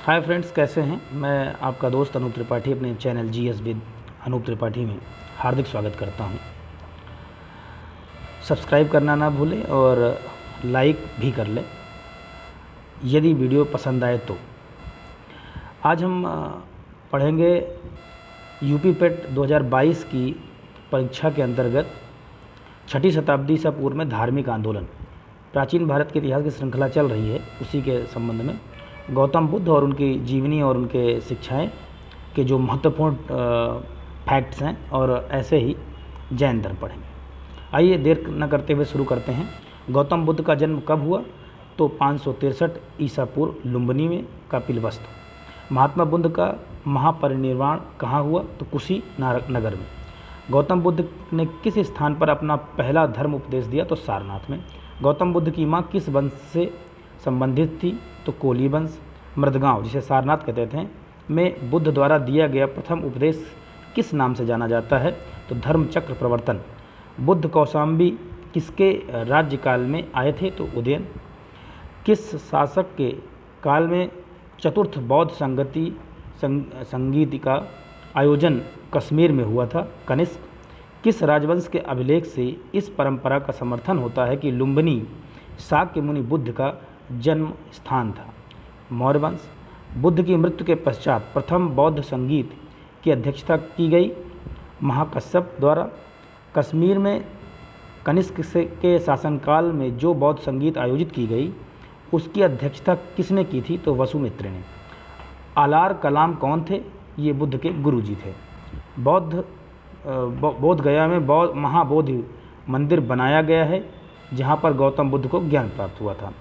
Hi friends, कैसे हैं। मैं आपका दोस्त अनूप त्रिपाठी अपने channel GS with Anoop Tripathi में हार्दिक स्वागत करता हूं। सब्सक्राइब करना ना भूलें और लाइक भी कर लें यदि वीडियो पसंद आए तो। आज हम पढ़ेंगे यूपी पेट 2022 की परीक्षा के अंतर्गत 6ठी शताब्दी ईसा पूर्व में धार्मिक आंदोलन, प्राचीन भारत के इतिहास की श्रृंखला चल रही है, उसी के संबंध में गौतम बुद्ध और उनकी जीवनी और उनके शिक्षाएं के जो महत्वपूर्ण फैक्ट्स हैं, और ऐसे ही जैन धर्म पढ़ेंगे। आइए देर न करते हुए शुरू करते हैं। गौतम बुद्ध का जन्म कब हुआ? तो 563 ईसा पूर्व लुम्बिनी में कपिलवस्तु। महात्मा बुद्ध का महापरिनिर्वाण कहाँ हुआ? तो कुशी नगर में। गौतम बुद्ध ने किस स्थान पर अपना पहला धर्म उपदेश दिया? तो सारनाथ में। गौतम बुद्ध की माँ किस वंश से संबंधित थी? तो कोली वंश। मृदगांव, जिसे सारनाथ कहते थे, में बुद्ध द्वारा दिया गया प्रथम उपदेश किस नाम से जाना जाता है? तो धर्मचक्र प्रवर्तन। बुद्ध कौशाम्बी किसके राज्यकाल में आए थे? तो उदयन। किस शासक के काल में चतुर्थ बौद्ध संगीत का आयोजन कश्मीर में हुआ था? कनिष्क। किस राजवंश के अभिलेख से इस परंपरा का समर्थन होता है कि लुम्बिनी शाक्य मुनि बुद्ध का जन्म स्थान था? मौर्य वंश। बुद्ध की मृत्यु के पश्चात प्रथम बौद्ध संगीत की अध्यक्षता की गई महाकश्यप द्वारा। कश्मीर में कनिष्क के शासनकाल में जो बौद्ध संगीत आयोजित की गई उसकी अध्यक्षता किसने की थी? तो वसुमित्र ने। आलार कलाम कौन थे? ये बुद्ध के गुरुजी थे। बोध गया में महाबोधि मंदिर बनाया गया है, जहाँ पर गौतम बुद्ध को ज्ञान प्राप्त हुआ था।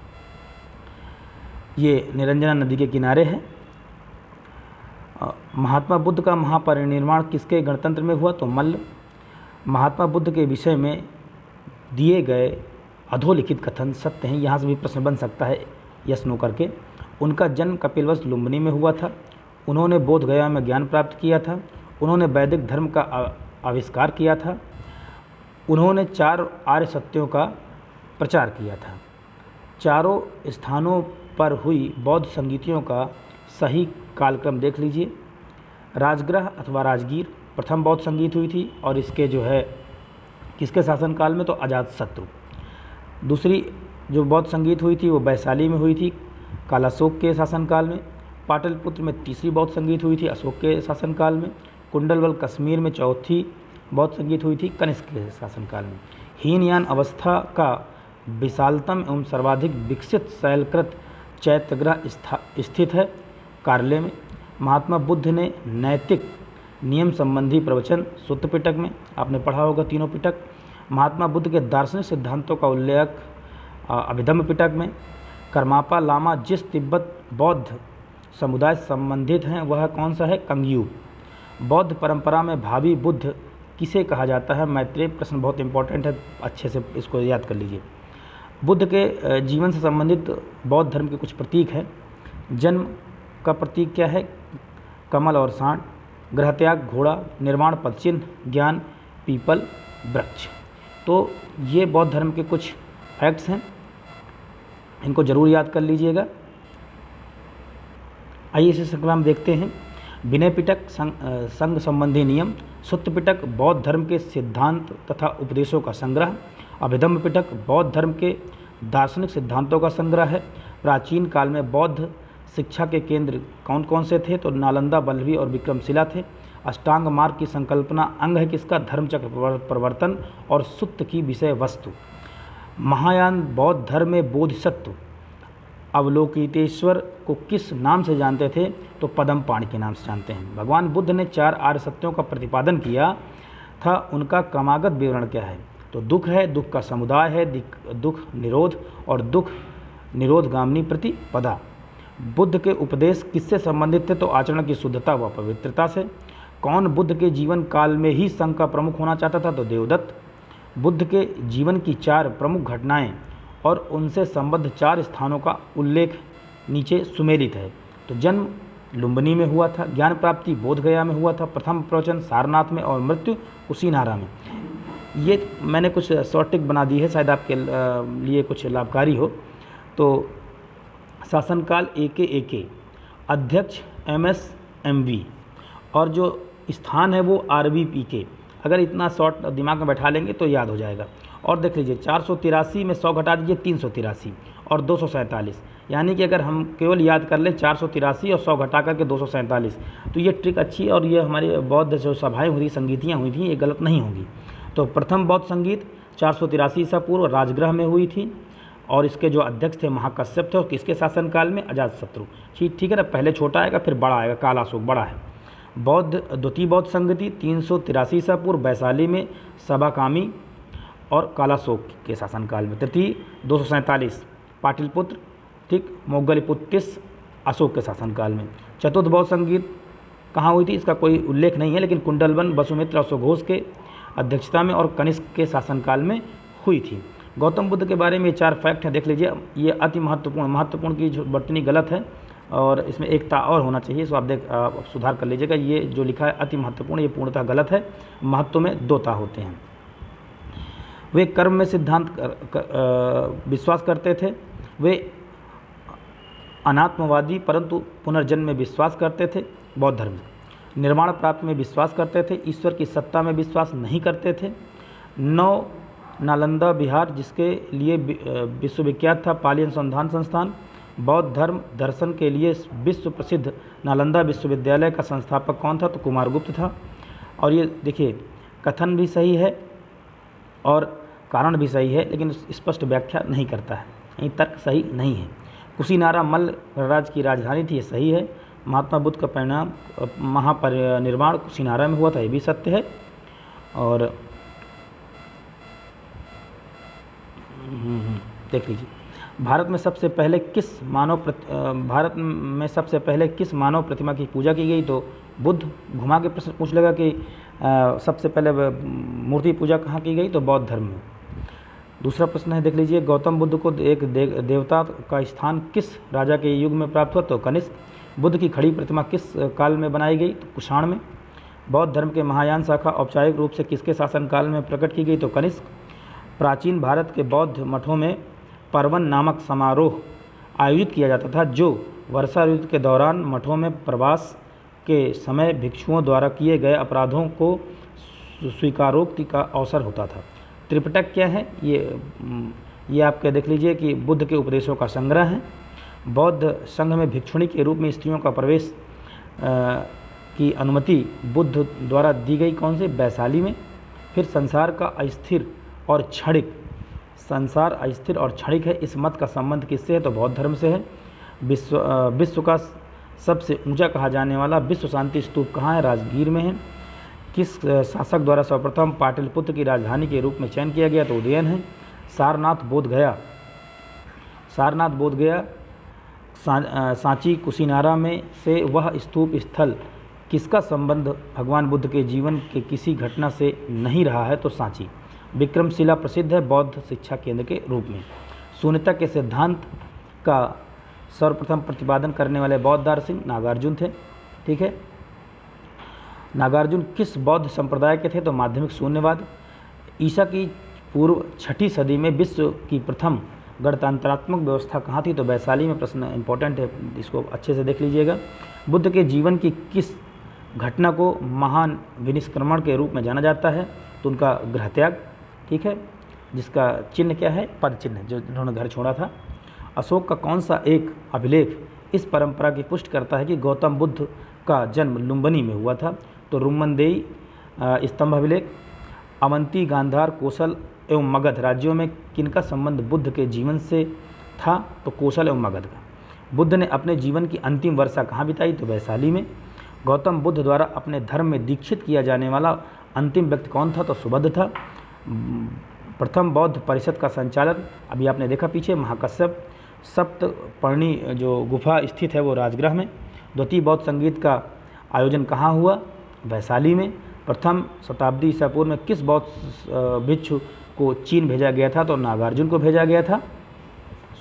ये निरंजना नदी के किनारे है। महात्मा बुद्ध का महापरिनिर्वाण किसके गणतंत्र में हुआ? तो मल्ल। महात्मा बुद्ध के विषय में दिए गए अधोलिखित कथन सत्य हैं। यहाँ से भी प्रश्न बन सकता है यस नो करके। उनका जन्म कपिलवस्तु लुम्बिनी में हुआ था। उन्होंने बोध गया में ज्ञान प्राप्त किया था। उन्होंने वैदिक धर्म का आविष्कार किया था। उन्होंने 4 आर्य सत्यों का प्रचार किया था। चारों स्थानों पर हुई बौद्ध संगीतियों का सही कालक्रम देख लीजिए। राजगृह अथवा राजगीर प्रथम बौद्ध संगीत हुई थी, और इसके जो है किसके शासनकाल में? तो अजातशत्रु। दूसरी जो बौद्ध संगीत हुई थी वो वैशाली में हुई थी, कालाशोक के शासनकाल में। पाटलिपुत्र में तीसरी बौद्ध संगीत हुई थी, अशोक के शासनकाल में। कुंडलवल कश्मीर में चौथी बौद्ध संगीत हुई थी, कनिष्क के शासनकाल में। हीनयान अवस्था का विशालतम एवं सर्वाधिक विकसित शैलकृत चैत्यगृह स्थित है, कार्ले में। महात्मा बुद्ध ने नैतिक नियम संबंधी प्रवचन सुत्त पिटक में, आपने पढ़ा होगा तीनों पिटक। महात्मा बुद्ध के दार्शनिक सिद्धांतों का उल्लेख अभिधम्म पिटक में। कर्मापा लामा जिस तिब्बत बौद्ध समुदाय संबंधित हैं वह कौन सा है? कंग्यू। बौद्ध परंपरा में भावी बुद्ध किसे कहा जाता है? मैत्रेय। प्रश्न बहुत इंपॉर्टेंट है, अच्छे से इसको याद कर लीजिए। बुद्ध के जीवन से संबंधित बौद्ध धर्म के कुछ प्रतीक हैं। जन्म का प्रतीक क्या है? कमल और सांड। गृहत्याग घोड़ा। निर्वाण पद चिन्ह। ज्ञान पीपल वृक्ष। तो ये बौद्ध धर्म के कुछ फैक्ट्स हैं, इनको जरूर याद कर लीजिएगा। आइए इसी श्रृंखला में देखते हैं। विनय पिटक संघ संबंधी नियम। सुत्त पिटक बौद्ध धर्म के सिद्धांत तथा उपदेशों का संग्रह। अभिधम्म पिटक बौद्ध धर्म के दार्शनिक सिद्धांतों का संग्रह है। प्राचीन काल में बौद्ध शिक्षा के केंद्र कौन कौन से थे? तो नालंदा, बल्लभी और विक्रमशिला थे। अष्टांग मार्ग की संकल्पना अंग है किसका? धर्मचक्र प्रवर्तन और सुत्त की विषय वस्तु। महायान बौद्ध धर्म में बोधिसत्व अवलोकितेश्वर को किस नाम से जानते थे? तो पद्मपाणि के नाम से जानते हैं। भगवान बुद्ध ने 4 आर्य सत्यों का प्रतिपादन किया था, उनका क्रमागत विवरण क्या है? तो दुख है, दुख का समुदाय है, दुख निरोध और दुख निरोधगामिनी प्रतिपदा। बुद्ध के उपदेश किससे संबंधित थे? तो आचरण की शुद्धता व पवित्रता से। कौन बुद्ध के जीवन काल में ही संघ का प्रमुख होना चाहता था? तो देवदत्त। बुद्ध के जीवन की 4 प्रमुख घटनाएं और उनसे संबद्ध 4 स्थानों का उल्लेख नीचे सुमेलित है। तो जन्म लुम्बिनी में हुआ था, ज्ञान प्राप्ति बोध गया में हुआ था, प्रथम प्रवचन सारनाथ में और मृत्यु कुशीनारा में। ये मैंने कुछ शॉर्ट टिक बना दी है, शायद आपके लिए कुछ लाभकारी हो। तो शासनकाल एके अध्यक्ष MSMV और जो स्थान है वो RVPK। अगर इतना शॉर्ट दिमाग में बैठा लेंगे तो याद हो जाएगा। और देख लीजिए 483 में 100 घटा दीजिए 383 और 247, यानी कि अगर हम केवल याद कर लें 483 और 100 घटा करके 247 तो ये ट्रिक अच्छी है और ये हमारी बौद्ध जो सभाएँ हुई, संगीतियाँ हुई थी, ये गलत नहीं होंगी। तो प्रथम बौद्ध संगीत 483 ईसा पूर्व राजगृह में हुई थी और इसके जो अध्यक्ष थे महाकश्यप थे और किसके शासनकाल में? अजातशत्रु। ठीक है ना, पहले छोटा आएगा फिर बड़ा आएगा, कालाशोक बड़ा है। द्वितीय बौद्ध संगति 383 ईसा पूर्व वैशाली में सभाकामी और कालाशोक के शासनकाल में। तृतीय 247 पाटलिपुत्र, ठीक, मोगलिपुत्तिस अशोक के शासनकाल में। चतुर्थ बौद्ध संगीत कहाँ हुई थी इसका कोई उल्लेख नहीं है, लेकिन कुंडलवन वसुमित्र अशोघोष के अध्यक्षता में और कनिष्क के शासनकाल में हुई थी। गौतम बुद्ध के बारे में ये 4 फैक्ट हैं, देख लीजिए। ये अति महत्वपूर्ण की वर्तनी गलत है और इसमें एकता और होना चाहिए, सो आप सुधार कर लीजिएगा। ये जो लिखा है अति महत्वपूर्ण, ये पूर्णतः गलत है। महत्व में 2 ता होते हैं। वे कर्म में सिद्धांत विश्वास करते थे। वे अनात्मवादी परंतु पुनर्जन्म में विश्वास करते थे। बौद्ध धर्म निर्माण प्राप्त में विश्वास करते थे। ईश्वर की सत्ता में विश्वास नहीं करते थे। 9 नालंदा बिहार जिसके लिए विश्वविख्यात था पाली अनुसंधान संस्थान। बौद्ध धर्म दर्शन के लिए विश्व प्रसिद्ध नालंदा विश्वविद्यालय का संस्थापक कौन था? तो कुमारगुप्त था। और ये देखिए कथन भी सही है और कारण भी सही है, लेकिन स्पष्ट व्याख्या नहीं करता है, ये तर्क सही नहीं है। कुशीनारा मल्ल गणराज्य की राजधानी थी, ये सही है। महात्मा बुद्ध का परिणाम महापरिनिर्वाण कुशीनारा में हुआ था, ये भी सत्य है। और देख लीजिए भारत में सबसे पहले किस मानव प्रतिमा की पूजा की गई? तो बुद्ध। घुमा के प्रश्न पूछ लेगा कि सबसे पहले मूर्ति पूजा कहाँ की गई? तो बौद्ध धर्म में। दूसरा प्रश्न है, देख लीजिए, गौतम बुद्ध को एक देवता का स्थान किस राजा के युग में प्राप्त हुआ? तो कनिष्क। बुद्ध की खड़ी प्रतिमा किस काल में बनाई गई? तो कुषाण में। बौद्ध धर्म के महायान शाखा औपचारिक रूप से किसके शासनकाल में प्रकट की गई? तो कनिष्क। प्राचीन भारत के बौद्ध मठों में पर्वन नामक समारोह आयोजित किया जाता था, जो वर्षा ऋतु के दौरान मठों में प्रवास के समय भिक्षुओं द्वारा किए गए अपराधों को स्वीकारोक्ति का अवसर होता था। त्रिपिटक क्या है? ये आपके देख लीजिए कि बुद्ध के उपदेशों का संग्रह है। बौद्ध संघ में भिक्षुणी के रूप में स्त्रियों का प्रवेश की अनुमति बुद्ध द्वारा दी गई कौन से? वैशाली में। फिर संसार अस्थिर और क्षणिक है, इस मत का संबंध किससे है? तो बौद्ध धर्म से है। विश्व का सबसे ऊंचा कहा जाने वाला विश्व शांति स्तूप कहाँ है? राजगीर में है। किस शासक द्वारा सर्वप्रथम पाटलिपुत्र की राजधानी के रूप में चयन किया गया? तो उदयन है। सारनाथ बोध गया सांची कुशीनारा में से वह स्तूप स्थल किसका संबंध भगवान बुद्ध के जीवन के किसी घटना से नहीं रहा है? तो सांची। विक्रमशिला प्रसिद्ध है बौद्ध शिक्षा केंद्र के रूप में। शून्यता के सिद्धांत का सर्वप्रथम प्रतिपादन करने वाले बौद्ध दार्शनिक नागार्जुन थे, ठीक है। नागार्जुन किस बौद्ध संप्रदाय के थे? तो माध्यमिक शून्यवाद। ईसा की पूर्व 6ठी सदी में विश्व की प्रथम गणतंत्रात्मक व्यवस्था कहाँ थी? तो वैशाली में। प्रश्न इंपॉर्टेंट है, इसको अच्छे से देख लीजिएगा। बुद्ध के जीवन की किस घटना को महान विनिष्क्रमण के रूप में जाना जाता है? तो उनका गृहत्याग, ठीक है, जिसका चिन्ह क्या है? पद चिन्ह, जो उन्होंने घर छोड़ा था। अशोक का कौन सा एक अभिलेख इस परंपरा की पुष्टि करता है कि गौतम बुद्ध का जन्म लुम्बिनी में हुआ था? तो रुम्मनदेई स्तंभ अभिलेख। अवंती, गांधार, कोसल एवं मगध राज्यों में किनका संबंध बुद्ध के जीवन से था? तो कोसल एवं मगध का। बुद्ध ने अपने जीवन की अंतिम वर्षा कहाँ बिताई? तो वैशाली में। गौतम बुद्ध द्वारा अपने धर्म में दीक्षित किया जाने वाला अंतिम व्यक्ति कौन था? तो सुबुद्ध था। प्रथम बौद्ध परिषद का संचालन अभी आपने देखा पीछे, महाकश्यप। सप्तपर्णी जो गुफा स्थित है वो राजगृह में। द्वितीय बौद्ध संगीत का आयोजन कहाँ हुआ? वैशाली में। प्रथम शताब्दी ईसा पूर्व में किस बौद्ध भिक्षु को चीन भेजा गया था? तो नागार्जुन को भेजा गया था।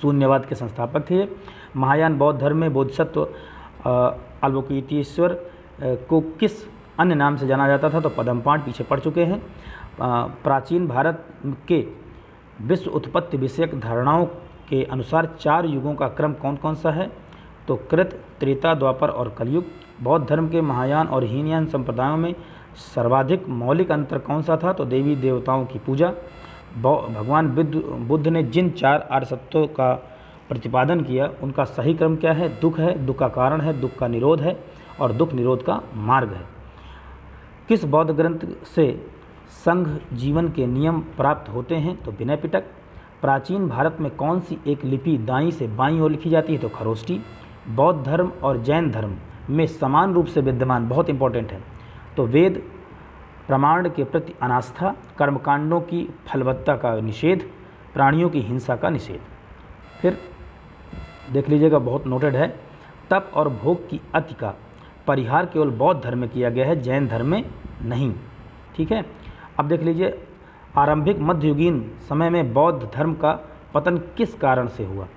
शून्यवाद के संस्थापक थे। महायान बौद्ध धर्म में बोधिसत्व अवलोकितेश्वर को किस अन्य नाम से जाना जाता था? तो पद्मपाण, पीछे पढ़ चुके हैं। प्राचीन भारत के विश्व उत्पत्ति विषयक धारणाओं के अनुसार 4 युगों का क्रम कौन कौन सा है? तो कृत, त्रेता, द्वापर और कलयुग। बौद्ध धर्म के महायान और हीनयान संप्रदायों में सर्वाधिक मौलिक अंतर कौन सा था? तो देवी देवताओं की पूजा। भगवान बुद्ध ने जिन 4 आर्य सत्यों का प्रतिपादन किया उनका सही क्रम क्या है? दुख है, दुख का कारण है, दुख का निरोध है और दुख निरोध का मार्ग है। किस बौद्ध ग्रंथ से संघ जीवन के नियम प्राप्त होते हैं? तो विनय पिटक। प्राचीन भारत में कौन सी एक लिपि दाईं से बाईं ओर लिखी जाती है? तो खरोष्टी। बौद्ध धर्म और जैन धर्म में समान रूप से विद्यमान, बहुत इंपॉर्टेंट है, तो वेद, प्रमाण के प्रति अनास्था, कर्मकांडों की फलवत्ता का निषेध, प्राणियों की हिंसा का निषेध। फिर देख लीजिएगा, बहुत नोटेड है, तप और भोग की अति का परिहार केवल बौद्ध धर्म में किया गया है, जैन धर्म में नहीं। ठीक है, अब देख लीजिए, आरंभिक मध्ययुगीन समय में बौद्ध धर्म का पतन किस कारण से हुआ?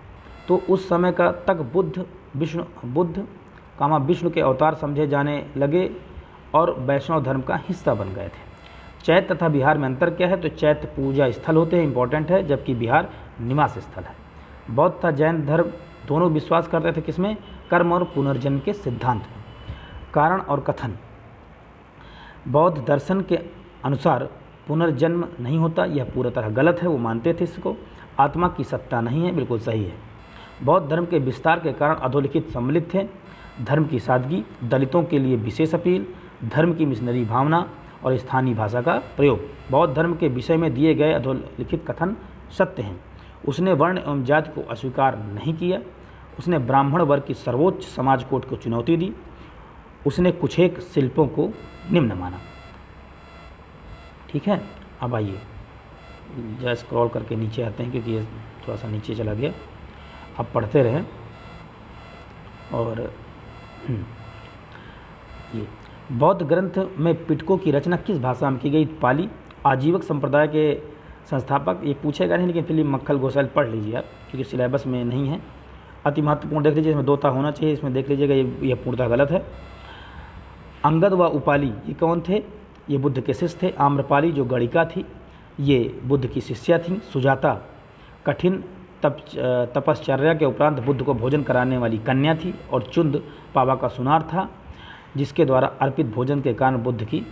तो उस समय का तक बुद्ध विष्णु के अवतार समझे जाने लगे और वैष्णव धर्म का हिस्सा बन गए थे। चैत्य तथा बिहार में अंतर क्या है? तो चैत्य पूजा स्थल होते हैं, इंपॉर्टेंट है, जबकि बिहार निवास स्थल है। बौद्ध तथा जैन धर्म दोनों विश्वास करते थे किसमें? कर्म और पुनर्जन्म के सिद्धांत में। कारण और कथन, बौद्ध दर्शन के अनुसार पुनर्जन्म नहीं होता, यह पूरी तरह गलत है, वो मानते थे इसको। आत्मा की सत्ता नहीं है, बिल्कुल सही है। बौद्ध धर्म के विस्तार के कारण अधोलिखित सम्मिलित थे। धर्म की सादगी, दलितों के लिए विशेष अपील, धर्म की मिशनरी भावना और स्थानीय भाषा का प्रयोग। बौद्ध धर्म के विषय में दिए गए अधोलिखित कथन सत्य हैं। उसने वर्ण एवं जाति को अस्वीकार नहीं किया। उसने ब्राह्मण वर्ग की सर्वोच्च समाज कोड को चुनौती दी। उसने कुछ एक शिल्पों को निम्न माना। ठीक है, अब आइए जरा स्क्रॉल करके नीचे आते हैं, क्योंकि ये थोड़ा सा नीचे चला गया। अब पढ़ते रहें। और ये बौद्ध ग्रंथ में पिटकों की रचना किस भाषा में की गई? पाली। आजीवक संप्रदाय के संस्थापक, ये पूछेगा नहीं, लेकिन फिर मक्खल गोसाल पढ़ लीजिए आप, क्योंकि सिलेबस में नहीं है। अति महत्वपूर्ण देख लीजिए, इसमें दोता होना चाहिए, इसमें देख लीजिएगा, ये पूर्णतः गलत है। अंगद व उपाली ये कौन थे? ये बुद्ध के शिष्य थे। आम्रपाली जो गणिका थी, ये बुद्ध की शिष्या थी। सुजाता कठिन तपश्चर्या के उपरांत बुद्ध को भोजन कराने वाली कन्या थी। और चुंद पावा का सुनार था, जिसके द्वारा अर्पित भोजन के कारण बुद्ध की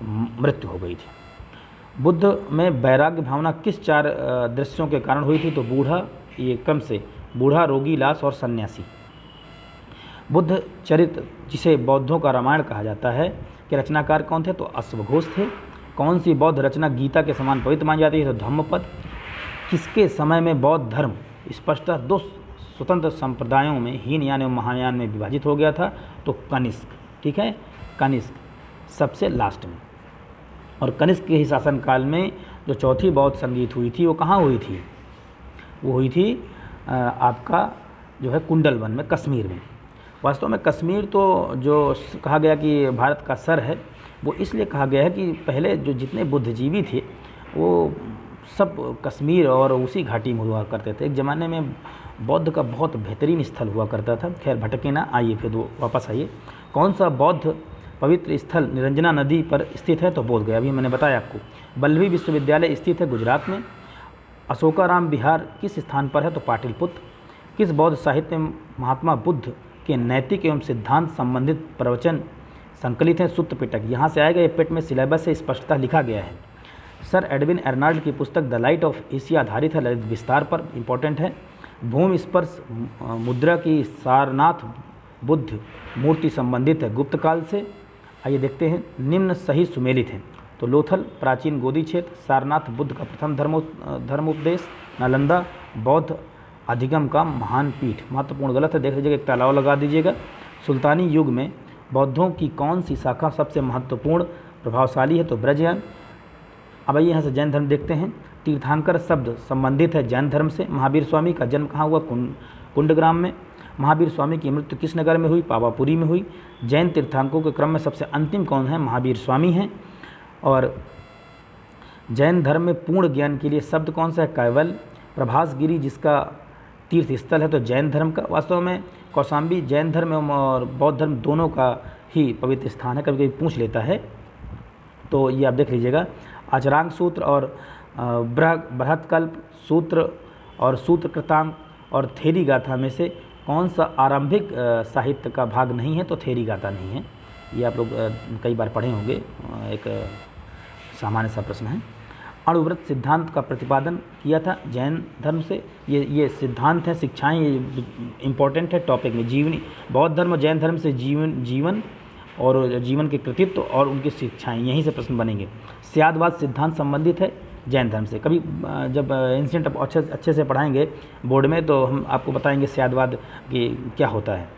मृत्यु हो गई थी। बुद्ध में वैराग्य भावना किस 4 दृश्यों के कारण हुई थी? तो बूढ़ा, ये क्रम से बूढ़ा, रोगी, लाश और सन्यासी। बुद्ध चरित्र, जिसे बौद्धों का रामायण कहा जाता है, के रचनाकार कौन थे? तो अश्वघोष थे। कौन सी बौद्ध रचना गीता के समान पवित्र मानी जाती है? तो धम्मपद। किसके समय में बौद्ध धर्म स्पष्टतः 2 स्वतंत्र संप्रदायों में, हीनयान एवं महायान में विभाजित हो गया था? तो कनिष्क। ठीक है, कनिष्क सबसे लास्ट में। और कनिष्क के ही शासनकाल में जो चौथी बौद्ध संगीत हुई थी, वो कहाँ हुई थी? वो हुई थी आपका जो है कुंडलवन में, कश्मीर में। वास्तव में कश्मीर तो जो कहा गया कि भारत का सर है, वो इसलिए कहा गया है कि पहले जो जितने बुद्धिजीवी थे वो सब कश्मीर और उसी घाटी में हुआ करते थे। एक ज़माने में बौद्ध का बहुत बेहतरीन स्थल हुआ करता था। खैर भटके ना, आइए फिर वापस आइए। कौन सा बौद्ध पवित्र स्थल निरंजना नदी पर स्थित है? तो बोध गया, अभी मैंने बताया आपको। बल्लभी विश्वविद्यालय स्थित है गुजरात में। अशोकाराम विहार किस स्थान पर है? तो पाटलिपुत्र। किस बौद्ध साहित्य में महात्मा बुद्ध के नैतिक एवं सिद्धांत संबंधित प्रवचन संकलित हैं? सुत्त पिटक। यहाँ से आएगा, ये पेट में सिलेबस से स्पष्टता लिखा गया है। सर एडविन एर्नाल्ड की पुस्तक द लाइट ऑफ एशिया आधारित है ललित विस्तार पर, इंपॉर्टेंट है। भूमि स्पर्श मुद्रा की सारनाथ बुद्ध मूर्ति संबंधित है गुप्त काल से। आइए देखते हैं, निम्न सही सुमेलित हैं। तो लोथल प्राचीन गोदी क्षेत्र, सारनाथ बुद्ध का प्रथम धर्मोपदेश, नालंदा बौद्ध अधिगम का महान पीठ। महत्वपूर्ण गलत है, देख लीजिएगा, एक तालाव लगा दीजिएगा। सुल्तानी युग में बौद्धों की कौन सी शाखा सबसे महत्वपूर्ण प्रभावशाली है? तो ब्रजयान। अब आइए यहाँ से जैन धर्म देखते हैं। तीर्थांकर शब्द संबंधित है जैन धर्म से। महावीर स्वामी का जन्म कहाँ हुआ? कुंडग्राम में। महावीर स्वामी की मृत्यु किस नगर में हुई? पावापुरी में हुई। जैन तीर्थांकों के क्रम में सबसे अंतिम कौन है? महावीर स्वामी हैं। और जैन धर्म में पूर्ण ज्ञान के लिए शब्द कौन सा है? कैवल्य। प्रभासगिरी जिसका तीर्थ स्थल है तो जैन धर्म का। वास्तव में कौशाम्बी जैन धर्म और बौद्ध धर्म दोनों का ही पवित्र स्थान है, कभी कभी पूछ लेता है, तो ये आप देख लीजिएगा। आचरांग सूत्र और बृहत्कल्प सूत्र और सूत्र कृतांग और थेरी गाथा में से कौन सा आरंभिक साहित्य का भाग नहीं है? तो थेरी गाथा नहीं है। ये आप लोग कई बार पढ़े होंगे, एक सामान्य सा प्रश्न है। अणुव्रत सिद्धांत का प्रतिपादन किया था जैन धर्म से। ये सिद्धांत है, शिक्षाएं, ये इम्पोर्टेंट है टॉपिक में। जीवनी, बौद्ध धर्म और जैन धर्म से जीवन और जीवन के कृतित्व और उनकी शिक्षाएं, यहीं से प्रश्न बनेंगे। स्यादवाद सिद्धांत संबंधित है जैन धर्म से। कभी जब इंसिडेंट अच्छे से पढ़ाएंगे बोर्ड में तो हम आपको बताएंगे स्यादवाद की क्या होता है।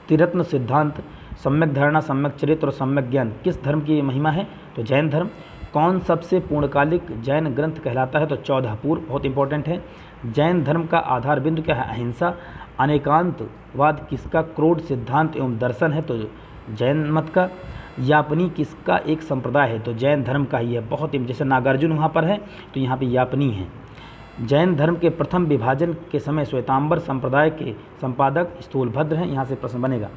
त्रिरत्न सिद्धांत, सम्यक धारणा, सम्यक चरित्र और सम्यक ज्ञान किस धर्म की महिमा है? तो जैन धर्म। कौन सबसे पूर्णकालिक जैन ग्रंथ कहलाता है? तो 14 पूर्व, बहुत इंपॉर्टेंट है। जैन धर्म का आधार बिंदु क्या है? अहिंसा। अनेकांतवाद किसका क्रोध सिद्धांत एवं दर्शन है? तो जैन मत का। यापनी किसका एक संप्रदाय है? तो जैन धर्म का ही है। बहुत ही, जैसे नागार्जुन वहाँ पर है तो यहाँ पे यापनी है। जैन धर्म के प्रथम विभाजन के समय श्वेतांबर संप्रदाय के संपादक स्थूलभद्र हैं। यहाँ से प्रश्न बनेगा।